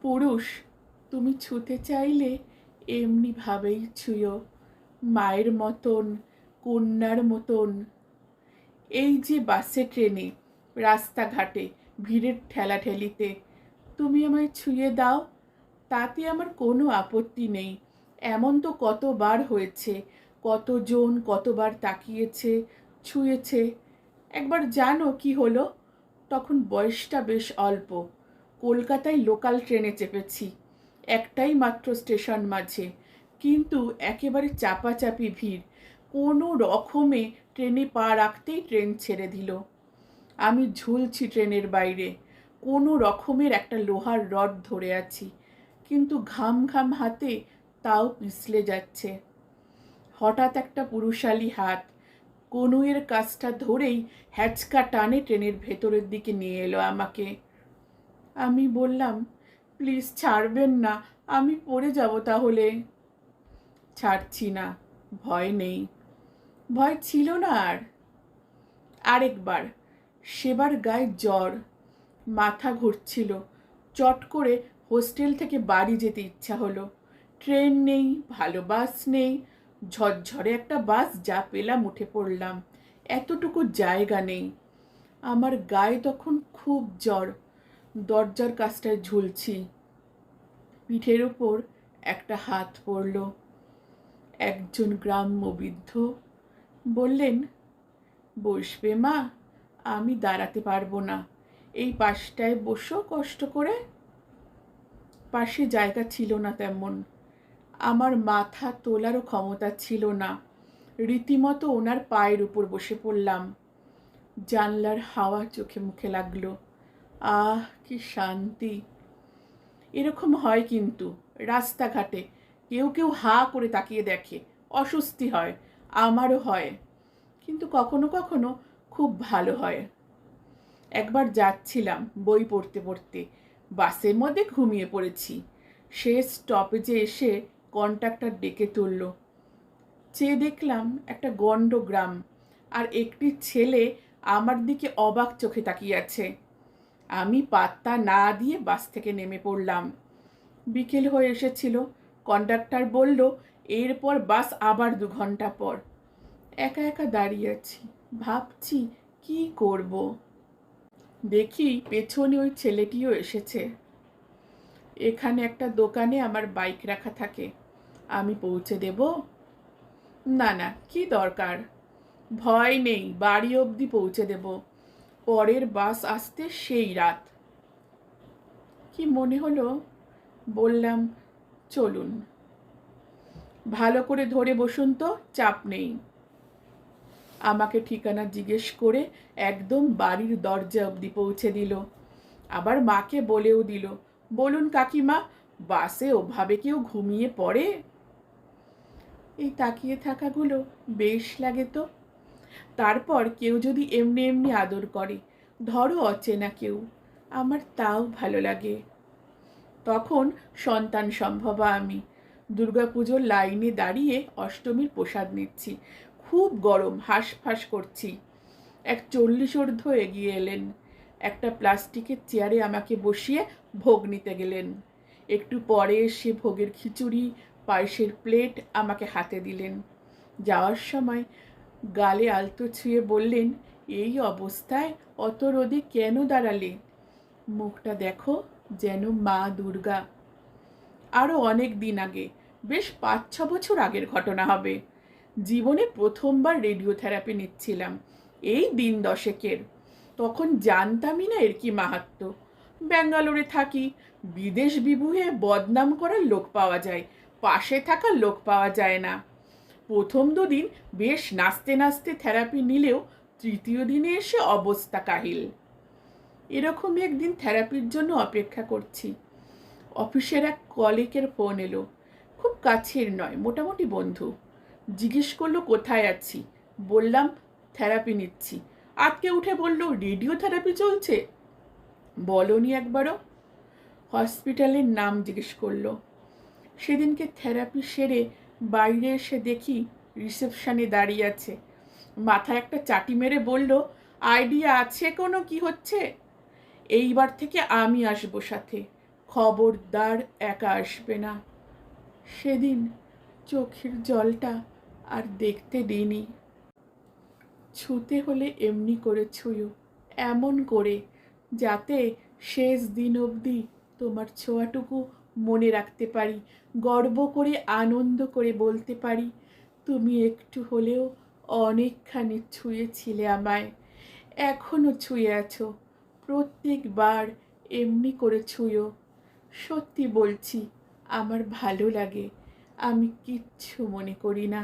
পুরুষ, তুমি ছুতে চাইলে এমনিভাবেই ছুঁয়ো, মায়ের মতন, কন্যার মতন। এই যে বাসে ট্রেনে, রাস্তাঘাটে, ভিড়ের ঠেলাঠেলিতে তুমি আমায় ছুঁয়ে দাও, তাতে আমার কোনো আপত্তি নেই। এমন তো কতবার হয়েছে, কতজন কতবার তাকিয়েছে, ছুঁয়েছে। একবার জানো কি হলো? তখন বয়সটা বেশ অল্প, কলকাতায় লোকাল ট্রেনে চেপেছি, একটাই মাত্র স্টেশন মাঝে, কিন্তু একেবারে চাপাচাপি ভিড়। কোনো রকমে ট্রেনে পা রাখতেই ট্রেন ছেড়ে দিল। আমি ঝুলছি ট্রেনের বাইরে, কোনো রকমের একটা লোহার রড ধরে আছি, কিন্তু ঘাম ঘাম হাতে তাও পিছলে যাচ্ছে। হঠাৎ একটা পুরুষালী হাত কনুইয়ের কাজটা ধরেই হ্যাচকা টানে ট্রেনের ভেতরের দিকে নিয়ে এলো আমাকে। আমি বললাম, প্লিজ ছাড়বেন না, আমি পড়ে যাব তাহলে। ছাড়ছি না, ভয় নেই। ভয় ছিল না আর। আরেকবার, সেবার গায়ে জ্বর, মাথা ঘুরছিল, চট করে হোস্টেল থেকে বাড়ি যেতে ইচ্ছা হলো। ট্রেন নেই, ভালো বাস নেই, ঝরঝরে একটা বাস যা পেলাম উঠে পড়লাম। এতটুকু জায়গা নেই। আমার গায়ে তখন খুব জ্বর, দরজার কাছটায় ঝুলছি। পিঠের ওপর একটা হাত পড়ল। একজন গ্রাম্য বৃদ্ধ বললেন, বসবে মা, আমি দাঁড়াতে পারবো না, এই পাশটায় বসো কষ্ট করে। পাশে জায়গা ছিল না তেমন, আমার মাথা তোলারও ক্ষমতা ছিল না। রীতিমতো ওনার পায়ের উপর বসে পড়লাম। জানলার হাওয়া চোখে মুখে লাগলো। আহ, কি শান্তি! এরকম হয় কিন্তু রাস্তাঘাটে, কেউ কেউ হা করে তাকিয়ে দেখে, অস্বস্তি হয়, আমারও হয়, কিন্তু কখনো কখনো খুব ভালো হয়। একবার যাচ্ছিলাম বই পড়তে পড়তে, বাসের মধ্যে ঘুমিয়ে পড়েছি। শেষ স্টপেজে এসে কন্ডাক্টর ডেকে তুলল। চেয়ে দেখলাম একটা গণ্ড গ্রাম, আর একটি ছেলে আমার দিকে অবাক চোখে তাকিয়ে আছে। আমি পাত্তা না দিয়ে বাস থেকে নেমে পড়লাম। বিকেল হয়ে এসেছিল। কন্ডাক্টর বলল এরপর বাস আবার 2 ঘন্টা পর। একা একা দাঁড়িয়ে আছি, ভাবছি কি করব। দেখি পেছনে ওই ছেলেটিও এসেছে। এখানে একটা দোকানে আমার বাইক রাখা থাকে, আমি পৌঁছে দেব? না না, কি দরকার, ভয় নেই, বাড়ি অবধি পৌঁছে দেব, পরের বাস আসতে সেই রাত। কি মনে হলো, বললাম, চলুন। ভালো করে ধরে বসুন তো, চাপ নেই। আমাকে ঠিকানা জিজ্ঞেস করে একদম বাড়ির দরজা অবধি পৌঁছে দিল। আবার মাকে বলেও দিল, বলুন কাকিমা, বাসে ওভাবে কেউ ঘুমিয়ে পড়ে? এই তাকিয়ে থাকাগুলো বেশ লাগে তো। তারপর কেউ যদি এমনি এমনি আদর করে, ধরো অচেনা কেউ, আমার তাও ভালো লাগে। তখন সন্তান সম্ভবা আমি দুর্গাপুজোর লাইনে দাঁড়িয়ে অষ্টমীর প্রসাদ নিচ্ছি। খুব গরম, হাঁসফাঁস করছি। এক 40 ঊর্ধ্ব এগিয়ে এলেন, একটা প্লাস্টিকের চেয়ারে আমাকে বসিয়ে ভোগ নিতে গেলেন। একটু পরে এসে ভোগের খিচুড়ি, পায়েসের প্লেট আমাকে হাতে দিলেন। যাওয়ার সময় গালে আলতো ছুঁয়ে বললেন, এই অবস্থায় অত রোদে কেন দাঁড়ালে? মুখটা দেখো, যেন মা দুর্গা। আরও অনেক দিন আগে, বেশ 5-6 বছর আগের ঘটনা হবে। জীবনে প্রথমবার রেডিওথেরাপি নিচ্ছিলাম, এই দিন 10-এর। তখন জানতামই না এর কি মাহাত্ম্য। ব্যাঙ্গালোরে থাকি, বিদেশ বিভুঁয়ে বদনাম করার লোক পাওয়া যায়, পাশে থাকার লোক পাওয়া যায় না। প্রথম 2 দিন বেশ নাচতে নাচতে থেরাপি নিলেও তৃতীয় দিনে এসে অবস্থা কাহিল। এরকমই একদিন থেরাপির জন্য অপেক্ষা করছি। অফিসের এক কলিগের ফোন এলো, খুব কাছের নয়, মোটামুটি বন্ধু। জিজ্ঞেস করলো কোথায় আছি, বললাম থেরাপি নিচ্ছি। আজকে উঠে বলল রেডিও থেরাপি চলছে, বলনি একবারও? হসপিটালের নাম জিজ্ঞেস করলো। সেদিনকে থেরাপি সেরে বাইরে এসে দেখি রিসেপশনে দাঁড়িয়ে আছে। মাথায় একটা চাটি মেরে বলল, আইডিয়া আছে কোনো কি হচ্ছে? এইবার থেকে আমি আসবো সাথে, খবরদার একা আসবে না। সেদিন চোখের জলটা আর দেখতে দিইনি। ছুতে হলে এমনি করে ছুঁয়ো, এমন করে যাতে শেষ দিন অবধি তোমার ছোঁয়াটুকু মনে রাখতে পারি, গর্ব করে আনন্দ করে বলতে পারি তুমি একটু হলেও অনেকখানি ছুঁয়েছিলে আমায়, এখনো ছুঁয়ে আছো। প্রত্যেকবার এমনি করে ছুঁয়ো। সত্যি বলছি, আমার ভালো লাগে, আমি কিচ্ছু মনে করি না।